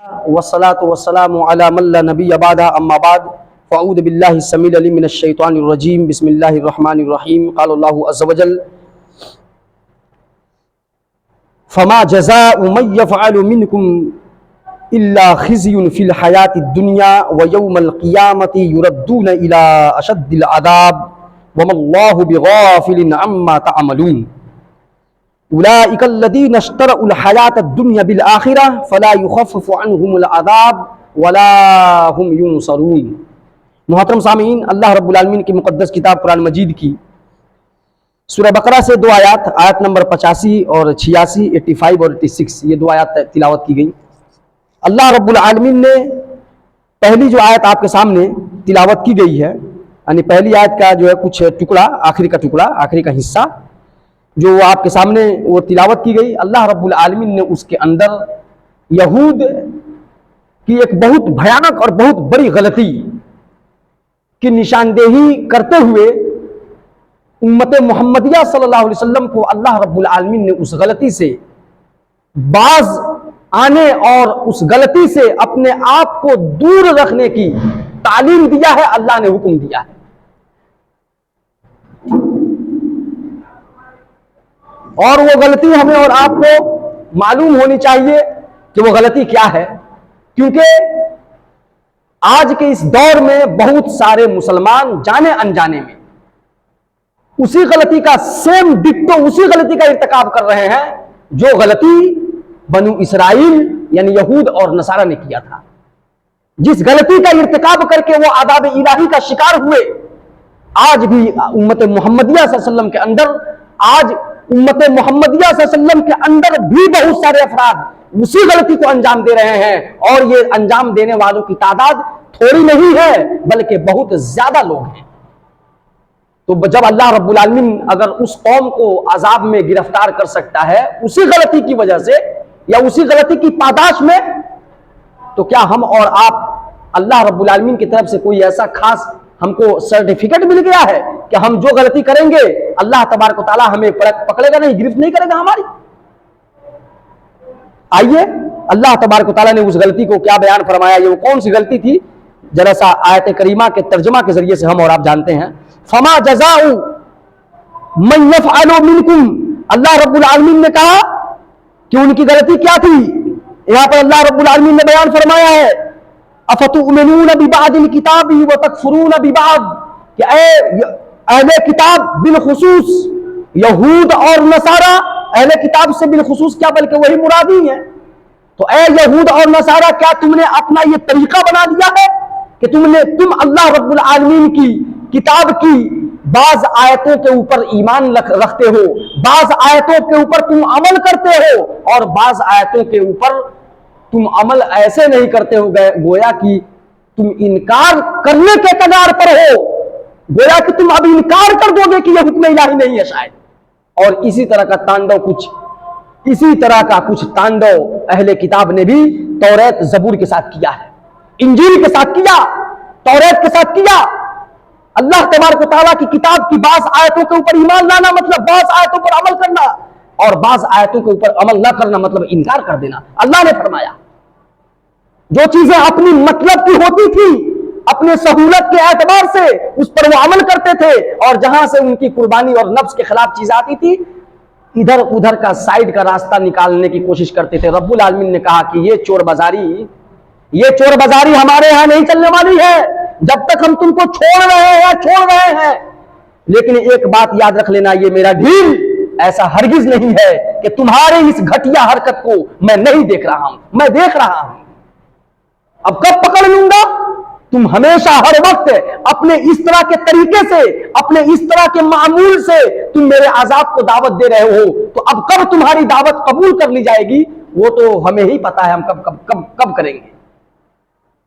والصلاة والسلام على من لا نبي بعد أما بعد فأعوذ بالله السميع العليم من الشيطان الرجيم بسم الله الرحمن الرحيم قال الله عز وجل فما جزاء من يفعل منكم إلا خزي في الحياة الدنيا ويوم القيامة يردون إلى أشد العذاب وما الله بغافل عما تعملون اولئک الذین اشتروا الحیاۃ الدنیا بالآخرہ فلا یخفف عنہم العذاب ولا هم ینصرون۔ محترم سامعین، اللہ رب العالمین کی مقدس کتاب قرآن مجید کی سورہ بقرہ سے دو آیات، آیت نمبر 85 اور 86، 85 اور 86، یہ دو آیات تلاوت کی گئی۔ اللہ رب العالمین نے پہلی جو آیت آپ کے سامنے تلاوت کی گئی ہے، یعنی پہلی آیت کا جو ہے کچھ ٹکڑا، آخری کا ٹکڑا، آخری کا حصہ جو آپ کے سامنے وہ تلاوت کی گئی، اللہ رب العالمین نے اس کے اندر یہود کی ایک بہت بھیانک اور بہت بڑی غلطی کی نشاندہی کرتے ہوئے امت محمدیہ صلی اللہ علیہ وسلم کو اللہ رب العالمین نے اس غلطی سے باز آنے اور اس غلطی سے اپنے آپ کو دور رکھنے کی تعلیم دیا ہے، اللہ نے حکم دیا ہے۔ اور وہ غلطی ہمیں اور آپ کو معلوم ہونی چاہیے کہ وہ غلطی کیا ہے، کیونکہ آج کے اس دور میں بہت سارے مسلمان جانے انجانے میں اسی غلطی کا سیم ڈٹو اسی غلطی کا ارتکاب کر رہے ہیں جو غلطی بنو اسرائیل یعنی یہود اور نصارہ نے کیا تھا، جس غلطی کا ارتکاب کر کے وہ عذاب الہی کا شکار ہوئے۔ آج بھی امت محمدیہ صلی اللہ علیہ وسلم کے اندر امت محمدیہ صلی اللہ علیہ وسلم کے اندر بھی بہت سارے افراد اسی غلطی کو انجام دے رہے ہیں، اور یہ انجام دینے والوں کی تعداد تھوڑی نہیں ہے بلکہ بہت زیادہ لوگ ہیں۔ تو جب اللہ رب العالمین اگر اس قوم کو عذاب میں گرفتار کر سکتا ہے اسی غلطی کی وجہ سے یا اسی غلطی کی پاداش میں، تو کیا ہم اور آپ اللہ رب العالمین کی طرف سے کوئی ایسا خاص ہم کو سرٹیفکیٹ مل گیا ہے کہ ہم جو غلطی کریں گے اللہ تبارک و تعالیٰ ہمیں پکڑے گا نہیں، گرفت نہیں کرے گا ہماری؟ آئیے اللہ تبارک و تعالیٰ نے اس غلطی کو کیا بیان فرمایا، یہ وہ کون سی غلطی تھی، ذرا سا آیت کریمہ کے ترجمہ کے ذریعے سے ہم اور آپ جانتے ہیں۔ فما جزاء من یفعل منکم، اللہ رب العالمین نے کہا کہ ان کی غلطی کیا تھی، یہاں پر اللہ رب العالمین نے بیان فرمایا ہے افتؤمنون ببعض الکتاب وتکفرون ببعض، کہ اے اہل کتاب بالخصوص یہود اور نصارہ، اہل کتاب سے بالخصوص کیا بلکہ وہی مراد ہی ہے، تو اے یہود اور نصارہ کیا تم نے اپنا یہ طریقہ بنا دیا ہے کہ تم اللہ رب العالمین کی کتاب کی بعض آیتوں کے اوپر ایمان رکھتے ہو، بعض آیتوں کے اوپر تم عمل کرتے ہو اور بعض آیتوں کے اوپر تم عمل ایسے نہیں کرتے ہو گویا کہ تم انکار کرنے کے کگار پر ہو، گویا کہ تم اب انکار کر دو گے کہ یہ حکم الہی نہیں ہے شاید۔ اور اسی طرح کا کچھ تانڈو اہل کتاب نے بھی توریت زبور کے ساتھ کیا ہے، انجیل کے ساتھ کیا، توریت کے ساتھ کیا۔ اللہ تبارک و تعالیٰ کی کتاب کی بعض آیتوں کے اوپر ایمان لانا مطلب بعض آیتوں پر عمل کرنا، اور بعض آیتوں کے اوپر عمل نہ کرنا مطلب انکار کر دینا۔ اللہ نے فرمایا جو چیزیں اپنی مطلب کی ہوتی تھی اپنے سہولت کے اعتبار سے اس پر وہ عمل کرتے تھے، اور جہاں سے ان کی قربانی اور نفس کے خلاف چیز آتی تھی ادھر ادھر کا سائیڈ کا راستہ نکالنے کی کوشش کرتے تھے۔ رب العالمین نے کہا کہ یہ چور بازاری ہمارے ہاں نہیں چلنے والی ہے جب تک ہم تم کو چھوڑ رہے ہیں، لیکن ایک بات یاد رکھ لینا، یہ میرا ڈھیل ایسا ہرگز نہیں ہے کہ تمہارے اس گھٹیا حرکت کو میں نہیں دیکھ رہا ہوں، میں دیکھ رہا ہوں۔ اب کب پکڑ لوں گا؟ تم ہمیشہ ہر وقت اپنے اس طرح کے طریقے سے، اپنے اس طرح کے معمول سے تم میرے عذاب کو دعوت دے رہے ہو، تو اب کب تمہاری دعوت قبول کر لی جائے گی وہ تو ہمیں ہی پتا ہے ہم کب کریں گے۔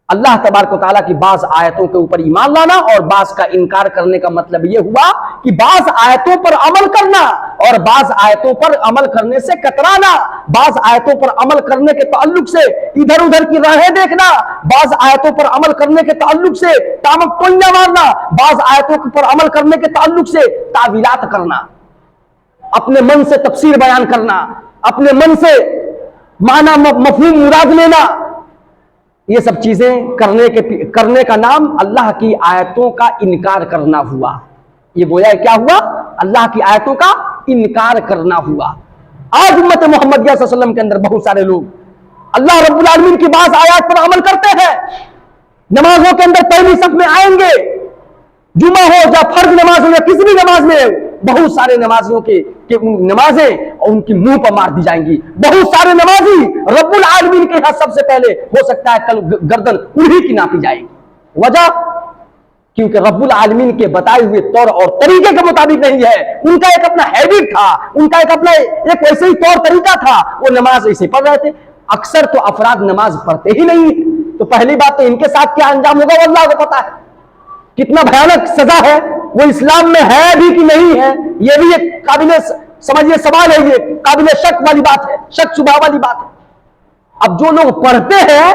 اللہ تبارک و تعالیٰ کی بعض آیتوں کے اوپر ایمان لانا اور بعض کا انکار کرنے کا مطلب یہ ہوا کہ بعض آیتوں پر عمل کرنا اور بعض آیتوں پر عمل کرنے سے کترانا، بعض آیتوں پر عمل کرنے کے تعلق سے ادھر ادھر کی راہیں دیکھنا، بعض آیتوں پر عمل کرنے کے تعلق سے ٹامک ٹوئیاں مارنا، بعض آیتوں پر عمل کرنے کے تعلق سے تعویلات کرنا، اپنے من سے تفسیر بیان کرنا، اپنے من سے معنی مفہوم مراد لینا، یہ سب چیزیں کرنے کا نام اللہ کی آیتوں کا انکار کرنا ہوا. یہ گویا کیا ہوا؟ اللہ کی آیتوں کا انکار کرنا ہوا. آج امت محمدیہ صلی اللہ علیہ وسلم کے اندر بہت سارے لوگ اللہ رب العالمین کی بعض آیات پر عمل کرتے ہیں. نمازوں کے اندر پہلی صف میں آئیں گے، جمعہ ہو یا فرض نماز ہو یا کسی بھی نماز میں، بہت سارے نمازیوں کے نمازیں اور ان کی منہ پر مار دی جائیں گی. بہت سارے نمازی رب العالمین کے ہاں سب سے پہلے ہو سکتا ہے کل گردن انہی کی ناپی جائے گی. وجہ کیونکہ رب العالمین کے بتائے ہوئے طور اور طریقے کے مطابق نہیں ہے. ان کا ایک اپنا ہیبٹ تھا، ان کا ایک اپنا ایک ویسے ہی طور طریقہ تھا، وہ نماز ایسے پڑھ رہے تھے. اکثر تو افراد نماز پڑھتے ہی نہیں، تو پہلی بات تو ان کے ساتھ کیا انجام ہوگا وہ اللہ کو پتا ہے. کتنا بھیانک سزا ہے، وہ اسلام میں ہے بھی کہ نہیں ہے، یہ بھی ایک قابل سمجھیے سوال ہے، یہ قابل شک والی بات ہے، شک شبہ والی بات ہے. اب جو لوگ پڑھتے ہیں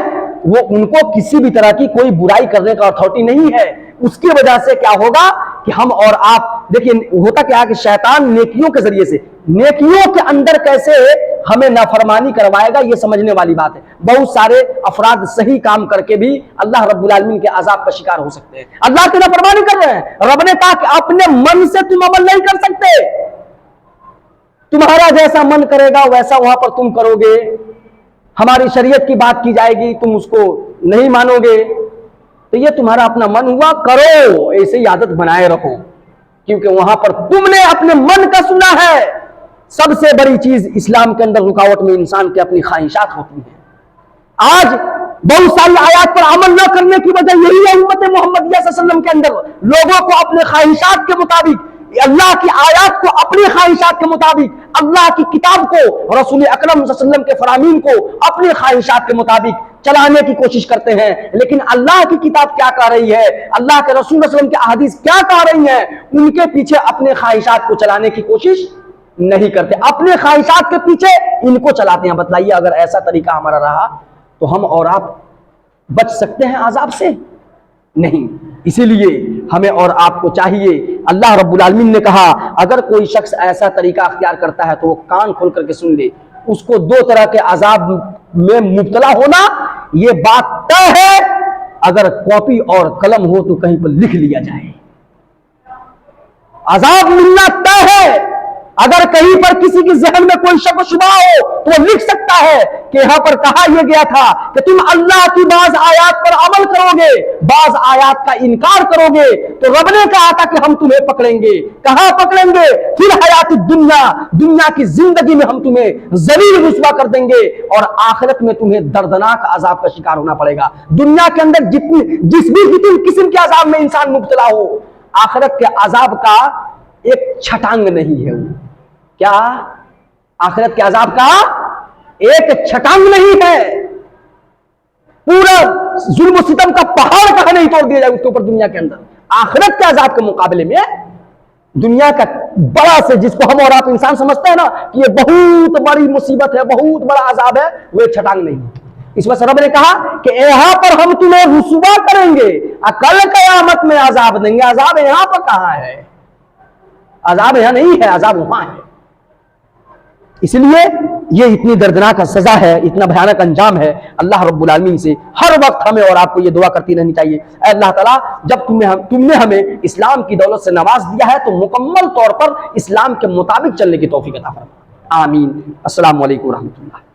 وہ ان کو کسی بھی طرح کی کوئی برائی کرنے کا اتھارٹی نہیں ہے. اس کی وجہ سے کیا ہوگا کہ ہم اور آپ دیکھیں ہوتا کیا ہے کہ شیطان نیکیوں کے ذریعے سے نیکیوں کے اندر کیسے ہمیں نافرمانی کروائے گا یہ سمجھنے والی بات ہے. بہت سارے افراد صحیح کام کر کے بھی اللہ رب العالمین کے عذاب کا شکار ہو سکتے ہیں. اللہ کی نافرمانی کر رہے ہیں. رب نے کہا کہ اپنے من سے تم عمل نہیں کر سکتے، تمہارا جیسا من کرے گا ویسا وہاں پر تم کرو گے. ہماری شریعت کی بات کی جائے گی، تم اس کو نہیں مانو گے، تو یہ تمہارا اپنا من ہوا، کرو، ایسے ہی عادت بنائے رکھو، کیونکہ وہاں پر تم نے اپنے من کا سنا ہے. سب سے بڑی چیز اسلام کے اندر رکاوٹ میں انسان کے اپنی خواہشات ہوتی ہیں. آج بہت ساری آیات پر عمل نہ کرنے کی وجہ یہی ہے امت محمدیہ صلی اللہ علیہ وسلم کے اندر لوگوں کو اپنے خواہشات کے مطابق، اللہ کی آیات کو اپنی خواہشات کے مطابق، اللہ کی کتاب کو، رسول اکرم صلی اللہ علیہ وسلم کے فرامین کو اپنی خواہشات کے مطابق چلانے کی کوشش کرتے ہیں. لیکن اللہ کی کتاب کیا کہہ رہی ہے، اللہ کے رسول صلی اللہ علیہ وسلم کی احادیث کیا کہہ رہی ہیں، ان کے پیچھے اپنے خواہشات کو چلانے کی کوشش نہیں کرتے، اپنے خواہشات کے پیچھے ان کو چلاتے ہیں. بتلائیے اگر ایسا طریقہ ہمارا رہا تو ہم اور آپ بچ سکتے ہیں عذاب سے؟ نہیں. اسی لیے ہمیں اور آپ کو چاہیے، اللہ رب العالمین نے کہا اگر کوئی شخص ایسا طریقہ اختیار کرتا ہے تو وہ کان کھول کر کے سن لے، اس کو دو طرح کے عذاب میں مبتلا ہونا یہ بات طے ہے. اگر کاپی اور قلم ہو تو کہیں پر لکھ لیا جائے، عذاب ملنا طے ہے. اگر کہیں پر کسی کے ذہن میں کوئی شک و شبہ ہو تو وہ لکھ سکتا ہے کہ یہاں پر کہا یہ گیا تھا کہ تم اللہ کی بعض آیات پر عمل کرو گے، بعض آیات کا انکار کرو گے تو رب نے کہا تھا کہ ہم تمہیں پکڑیں گے. کہاں پکڑیں گے؟ پھر حیات دنیا، دنیا کی زندگی میں ہم تمہیں ذلیل رسوا کر دیں گے اور آخرت میں تمہیں دردناک عذاب کا شکار ہونا پڑے گا. دنیا کے اندر جس بھی قسم کے عذاب میں انسان مبتلا ہو، آخرت کے عذاب کا ایک چھٹانگ نہیں ہے. وہ کیا آخرت کے عذاب کا ایک چھٹانگ نہیں ہے. پورا ظلم و ستم کا پہاڑ کہاں نہیں توڑ دیا جائے اس کے اوپر دنیا کے اندر. آخرت کے عذاب کے مقابلے میں دنیا کا بڑا سے جس کو ہم اور آپ انسان سمجھتے ہیں نا کہ یہ بہت بڑی مصیبت ہے، بہت بڑا عذاب ہے، وہ ایک چھٹانگ نہیں. اس وجہ سے رب نے کہا کہ یہاں پر ہم تمہیں رسوا کریں گے، کل قیامت میں عذاب دیں گے. عذاب یہاں پر کہاں ہے؟ عذاب یہاں نہیں ہے، عذاب وہاں ہے. اس لیے یہ اتنی دردناک سزا ہے، اتنا بھیانک انجام ہے. اللہ رب العالمین سے ہر وقت ہمیں اور آپ کو یہ دعا کرتی رہنی چاہیے، اے اللہ تعالیٰ جب تم نے ہمیں اسلام کی دولت سے نواز دیا ہے تو مکمل طور پر اسلام کے مطابق چلنے کی توفیق عطا فرما. آمین. السلام علیکم ورحمۃ اللہ.